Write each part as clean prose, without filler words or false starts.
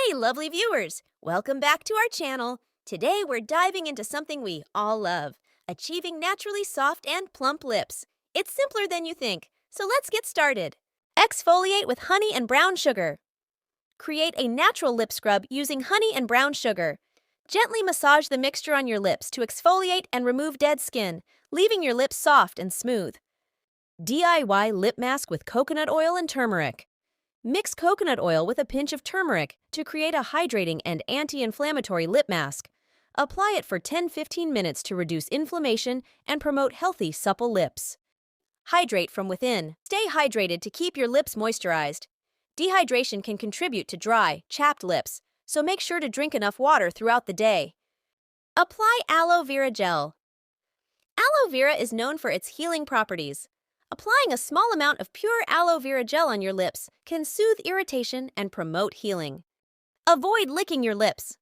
Hey, lovely viewers! Welcome back to our channel. Today we're diving into something we all love, achieving naturally soft and plump lips. It's simpler than you think, so let's get started. Exfoliate with honey and brown sugar. Create a natural lip scrub using honey and brown sugar. Gently massage the mixture on your lips to exfoliate and remove dead skin, leaving your lips soft and smooth. DIY lip mask with coconut oil and turmeric. Mix coconut oil with a pinch of turmeric to create a hydrating and anti-inflammatory lip mask. Apply it for 10-15 minutes to reduce inflammation and promote healthy, supple lips. Hydrate from within. Stay hydrated to keep your lips moisturized. Dehydration can contribute to dry, chapped lips, so make sure to drink enough water throughout the day. Apply aloe vera gel. Aloe vera is known for its healing properties. Applying a small amount of pure aloe vera gel on your lips can soothe irritation and promote healing. Avoid licking your lips.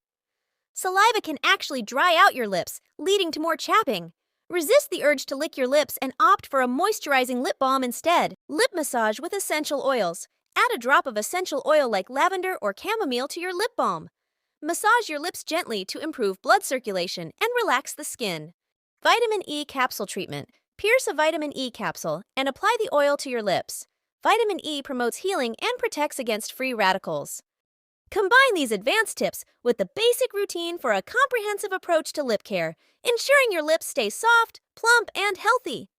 Saliva can actually dry out your lips, leading to more chapping. Resist the urge to lick your lips and opt for a moisturizing lip balm instead. Lip massage with essential oils. Add a drop of essential oil like lavender or chamomile to your lip balm. Massage your lips gently to improve blood circulation and relax the skin. Vitamin E capsule treatment. Pierce a vitamin E capsule and apply the oil to your lips. Vitamin E promotes healing and protects against free radicals. Combine these advanced tips with the basic routine for a comprehensive approach to lip care, ensuring your lips stay soft, plump, and healthy.